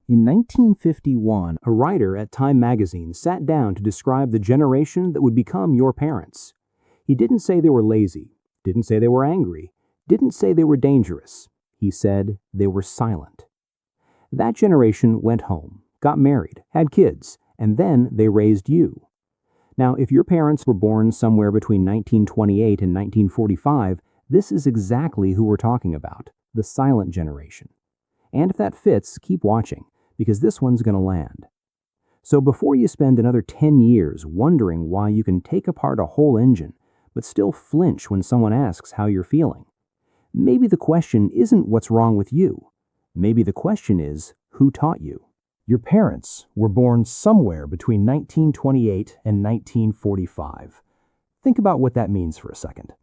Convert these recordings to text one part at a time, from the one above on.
In 1951, a writer at Time magazine sat down to describe the generation that would become your parents. He didn't say they were lazy, didn't say they were angry, didn't say they were dangerous. He said they were silent. That generation went home, got married, had kids, and then they raised you. Now, if your parents were born somewhere between 1928 and 1945, this is exactly who we're talking about, the silent generation. And if that fits, keep watching, because this one's going to land. So before you spend another 10 years wondering why you can take apart a whole engine, but still flinch when someone asks how you're feeling, maybe the question isn't what's wrong with you. Maybe the question is, who taught you? Your parents were born somewhere between 1928 and 1945. Think about what that means for a second.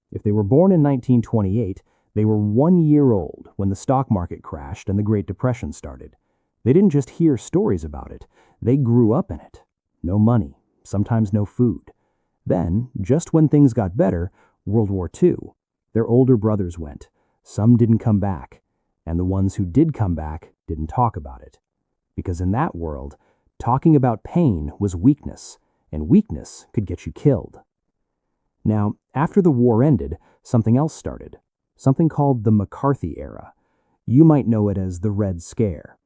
If they were born in 1928, they were 1 year old when the stock market crashed and the Great Depression started. They didn't just hear stories about it, they grew up in it. No money, sometimes no food. Then, just when things got better, World War II, their older brothers went. Some didn't come back, and the ones who did come back didn't talk about it. Because in that world, talking about pain was weakness, and weakness could get you killed. Now, after the war ended, something else started, something called the McCarthy era. You might know it as the Red Scare.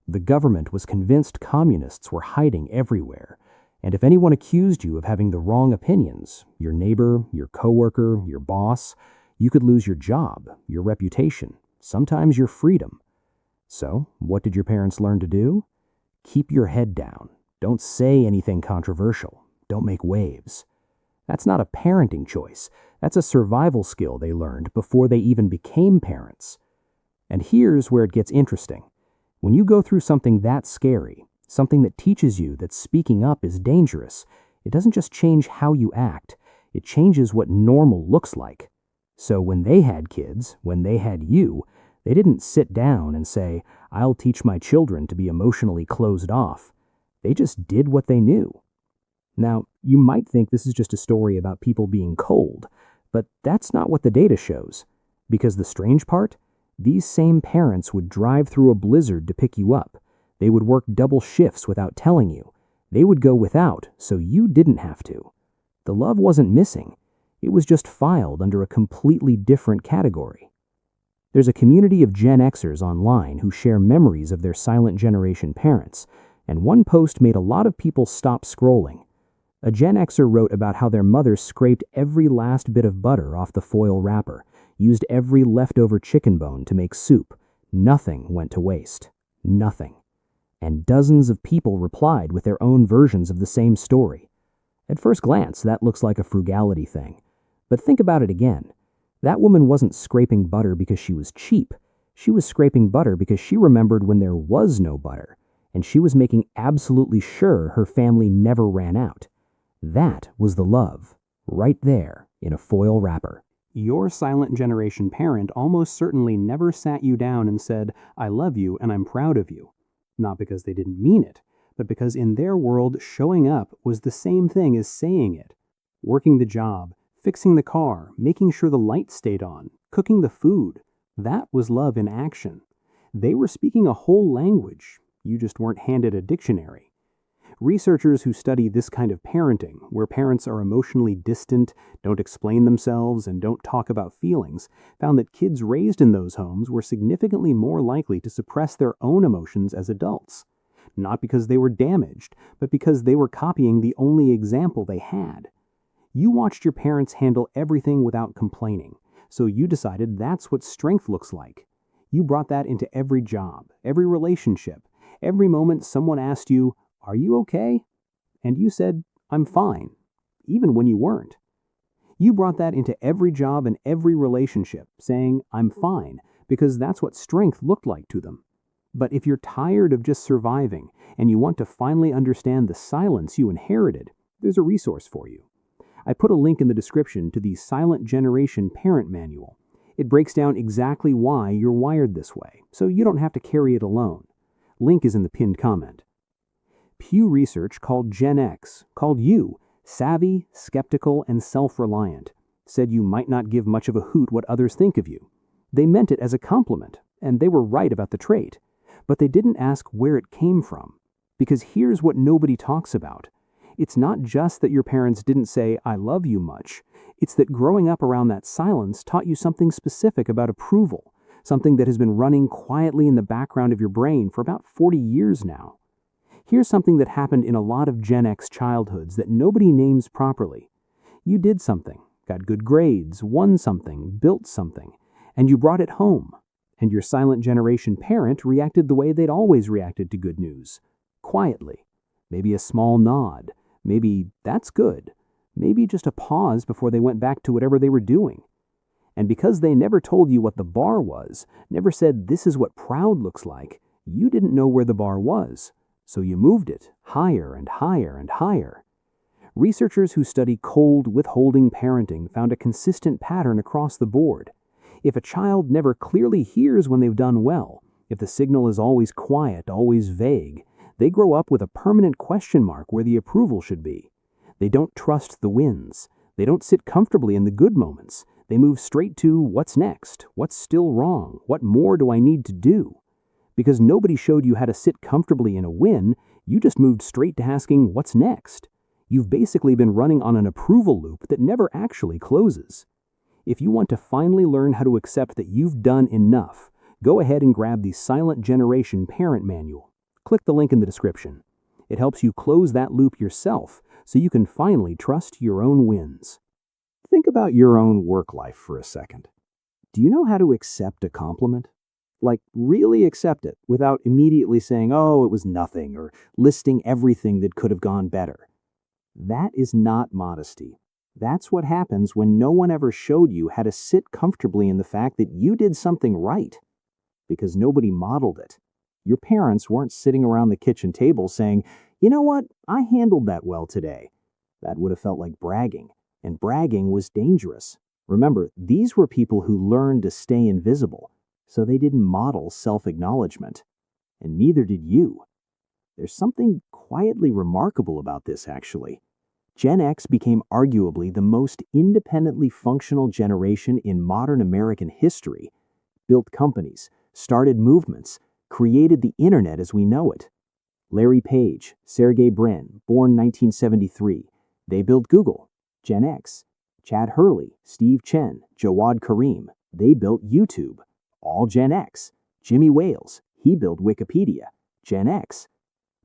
The government was convinced communists were hiding everywhere, and if anyone accused you of having the wrong opinions, your neighbor, your coworker, your boss, you could lose your job, your reputation, sometimes your freedom. So, what did your parents learn to do? Keep your head down. Don't say anything controversial. Don't make waves. That's not a parenting choice. That's a survival skill they learned before they even became parents. And here's where it gets interesting. When you go through something that scary, something that teaches you that speaking up is dangerous, it doesn't just change how you act, it changes what normal looks like. So when they had kids, when they had you, they didn't sit down and say, "I'll teach my children to be emotionally closed off." They just did what they knew. Now, you might think this is just a story about people being cold, but that's not what the data shows. Because the strange part? These same parents would drive through a blizzard to pick you up. They would work double shifts without telling you. They would go without, so you didn't have to. The love wasn't missing. It was just filed under a completely different category. There's a community of Gen Xers online who share memories of their silent generation parents, and one post made a lot of people stop scrolling. A Gen Xer wrote about how their mother scraped every last bit of butter off the foil wrapper, used every leftover chicken bone to make soup. Nothing went to waste. Nothing. And dozens of people replied with their own versions of the same story. At first glance, that looks like a frugality thing. But think about it again. That woman wasn't scraping butter because she was cheap. She was scraping butter because she remembered when there was no butter, and she was making absolutely sure her family never ran out. That was the love, right there in a foil wrapper. Your silent generation parent almost certainly never sat you down and said, "I love you and I'm proud of you." Not because they didn't mean it, but because in their world, showing up was the same thing as saying it. Working the job, fixing the car, making sure the lights stayed on, cooking the food. That was love in action. They were speaking a whole language. You just weren't handed a dictionary. Researchers who study this kind of parenting, where parents are emotionally distant, don't explain themselves, and don't talk about feelings, found that kids raised in those homes were significantly more likely to suppress their own emotions as adults. Not because they were damaged, but because they were copying the only example they had. You watched your parents handle everything without complaining, so you decided that's what strength looks like. You brought that into every job, every relationship, every moment someone asked you, "Are you okay?" And you said, "I'm fine," even when you weren't. You brought that into every job and every relationship, saying, "I'm fine," because that's what strength looked like to them. But if you're tired of just surviving and you want to finally understand the silence you inherited, there's a resource for you. I put a link in the description to the Silent Generation Parent Manual. It breaks down exactly why you're wired this way, so you don't have to carry it alone. Link is in the pinned comment. Pew Research called Gen X, called you, savvy, skeptical, and self-reliant, said you might not give much of a hoot what others think of you. They meant it as a compliment, and they were right about the trait. But they didn't ask where it came from. Because here's what nobody talks about. It's not just that your parents didn't say, I love you much. It's that growing up around that silence taught you something specific about approval, something that has been running quietly in the background of your brain for about 40 years now. Here's something that happened in a lot of Gen X childhoods that nobody names properly. You did something, got good grades, won something, built something, and you brought it home. And your silent generation parent reacted the way they'd always reacted to good news. Quietly. Maybe a small nod. Maybe that's good. Maybe just a pause before they went back to whatever they were doing. And because they never told you what the bar was, never said this is what proud looks like, you didn't know where the bar was. So you moved it higher and higher and higher. Researchers who study cold, withholding parenting found a consistent pattern across the board. If a child never clearly hears when they've done well, if the signal is always quiet, always vague, they grow up with a permanent question mark where the approval should be. They don't trust the wins. They don't sit comfortably in the good moments. They move straight to what's next, what's still wrong, what more do I need to do? Because nobody showed you how to sit comfortably in a win, you just moved straight to asking what's next. You've basically been running on an approval loop that never actually closes. If you want to finally learn how to accept that you've done enough, go ahead and grab the Silent Generation Parent Manual. Click the link in the description. It helps you close that loop yourself so you can finally trust your own wins. Think about your own work life for a second. Do you know how to accept a compliment? Like, really accept it without immediately saying, oh, it was nothing, or listing everything that could have gone better. That is not modesty. That's what happens when no one ever showed you how to sit comfortably in the fact that you did something right, because nobody modeled it. Your parents weren't sitting around the kitchen table saying, you know what, I handled that well today. That would have felt like bragging, and bragging was dangerous. Remember, these were people who learned to stay invisible, so they didn't model self-acknowledgement. And neither did you. There's something quietly remarkable about this, actually. Gen X became arguably the most independently functional generation in modern American history. Built companies, started movements, created the internet as we know it. Larry Page, Sergey Brin, born 1973. They built Google. Gen X. Chad Hurley, Steve Chen, Jawad Karim. They built YouTube. All Gen X. Jimmy Wales. He built Wikipedia. Gen X.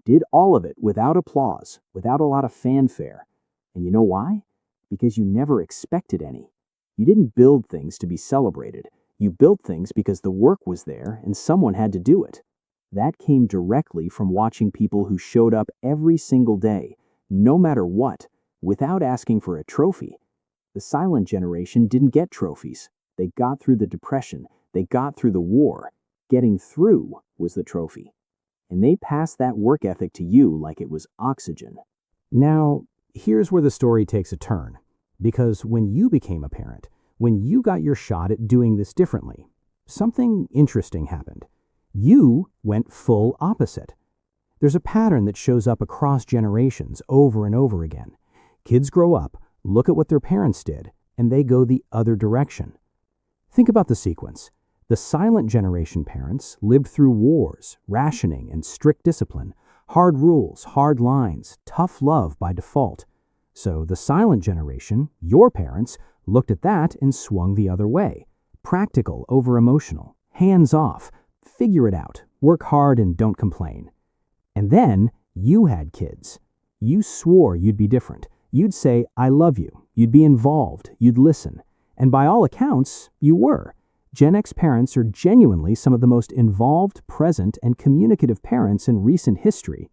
Did all of it without applause, without a lot of fanfare. And you know why? Because you never expected any. You didn't build things to be celebrated. You built things because the work was there and someone had to do it. That came directly from watching people who showed up every single day, no matter what, without asking for a trophy. The silent generation didn't get trophies. They got through the Depression. They got through the war. Getting through was the trophy. And they passed that work ethic to you like it was oxygen. Now, here's where the story takes a turn. Because when you became a parent, when you got your shot at doing this differently, something interesting happened. You went full opposite. There's a pattern that shows up across generations over and over again. Kids grow up, look at what their parents did, and they go the other direction. Think about the sequence. The silent generation parents lived through wars, rationing, and strict discipline, hard rules, hard lines, tough love by default. So the silent generation, your parents, looked at that and swung the other way. Practical over emotional, hands off, figure it out, work hard and don't complain. And then you had kids. You swore you'd be different. You'd say, I love you. You'd be involved. You'd listen. And by all accounts, you were. Gen X parents are genuinely some of the most involved, present, and communicative parents in recent history.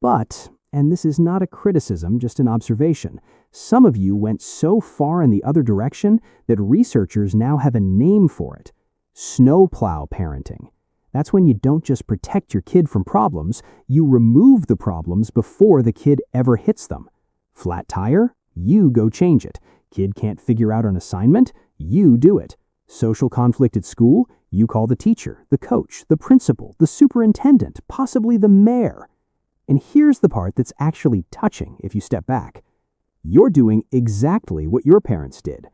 But, and this is not a criticism, just an observation, some of you went so far in the other direction that researchers now have a name for it. Snowplow parenting. That's when you don't just protect your kid from problems, you remove the problems before the kid ever hits them. Flat tire? You go change it. Kid can't figure out an assignment? You do it. Social conflict at school? You call the teacher, the coach, the principal, the superintendent, possibly the mayor. And here's the part that's actually touching if you step back. You're doing exactly what your parents did.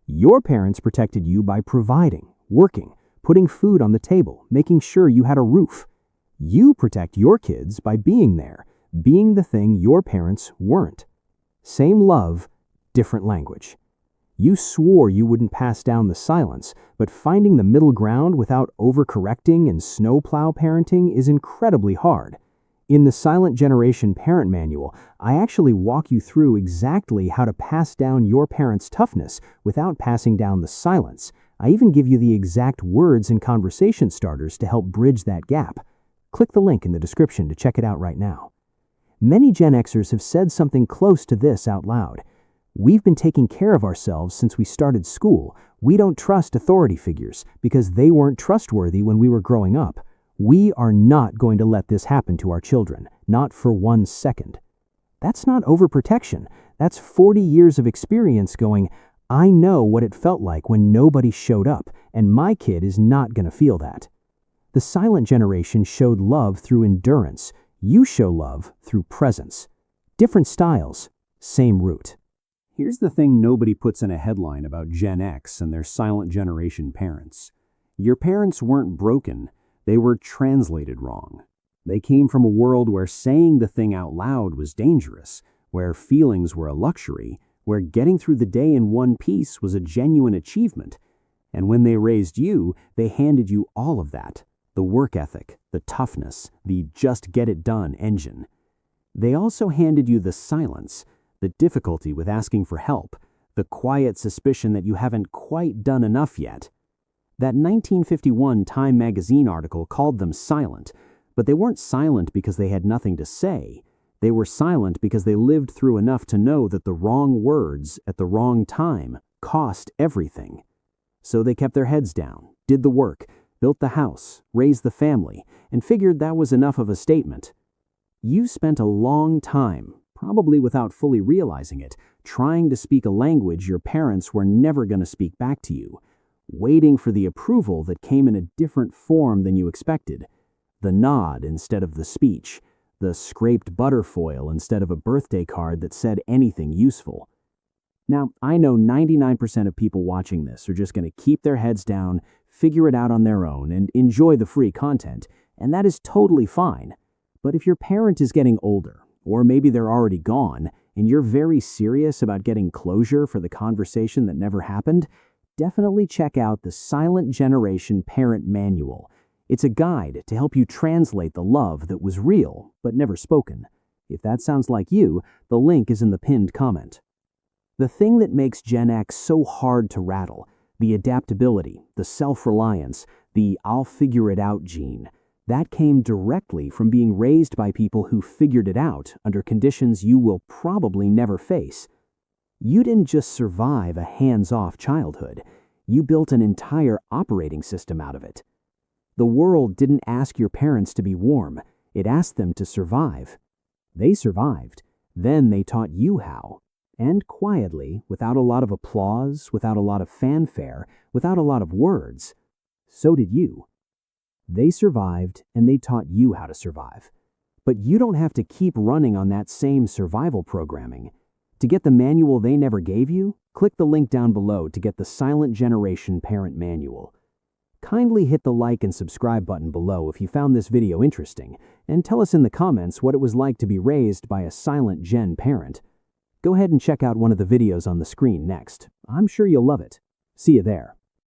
Your parents protected you by providing, working, putting food on the table, making sure you had a roof. You protect your kids by being there, being the thing your parents weren't. Same love, different language. You swore you wouldn't pass down the silence, but finding the middle ground without overcorrecting and snowplow parenting is incredibly hard. In the Silent Generation Parent Manual, I actually walk you through exactly how to pass down your parents' toughness without passing down the silence. I even give you the exact words and conversation starters to help bridge that gap. Click the link in the description to check it out right now. Many Gen Xers have said something close to this out loud. We've been taking care of ourselves since we started school. We don't trust authority figures because they weren't trustworthy when we were growing up. We are not going to let this happen to our children, not for 1 second. That's not overprotection. That's 40 years of experience going, I know what it felt like when nobody showed up, and my kid is not going to feel that. The Silent Generation showed love through endurance. You show love through presence. Different styles, same root. Here's the thing nobody puts in a headline about Gen X and their Silent Generation parents. Your parents weren't broken. They were translated wrong. They came from a world where saying the thing out loud was dangerous, where feelings were a luxury, where getting through the day in one piece was a genuine achievement. And when they raised you, they handed you all of that. The work ethic, the toughness, the just get it done engine. They also handed you the silence, the difficulty with asking for help, the quiet suspicion that you haven't quite done enough yet. That 1951 Time magazine article called them silent, but they weren't silent because they had nothing to say. They were silent because they lived through enough to know that the wrong words at the wrong time cost everything. So they kept their heads down, did the work, built the house, raised the family, and figured that was enough of a statement. You spent a long time, probably without fully realizing it, trying to speak a language your parents were never going to speak back to you, waiting for the approval that came in a different form than you expected. The nod instead of the speech, the scraped butterfoil instead of a birthday card that said anything useful. Now, I know 99% of people watching this are just going to keep their heads down, figure it out on their own, and enjoy the free content, and that is totally fine. But if your parent is getting older, or maybe they're already gone, and you're very serious about getting closure for the conversation that never happened, definitely check out the Silent Generation Parent Manual. It's a guide to help you translate the love that was real but never spoken. If that sounds like you, the link is in the pinned comment. The thing that makes Gen X so hard to rattle, the adaptability, the self-reliance, the I'll figure it out gene, that came directly from being raised by people who figured it out under conditions you will probably never face. You didn't just survive a hands-off childhood. You built an entire operating system out of it. The world didn't ask your parents to be warm. It asked them to survive. They survived. Then they taught you how. And quietly, without a lot of applause, without a lot of fanfare, without a lot of words, so did you. They survived, and they taught you how to survive. But you don't have to keep running on that same survival programming. To get the manual they never gave you, click the link down below to get the Silent Generation Parent Manual. Kindly hit the like and subscribe button below if you found this video interesting, and tell us in the comments what it was like to be raised by a silent Gen parent. Go ahead and check out one of the videos on the screen next. I'm sure you'll love it. See you there.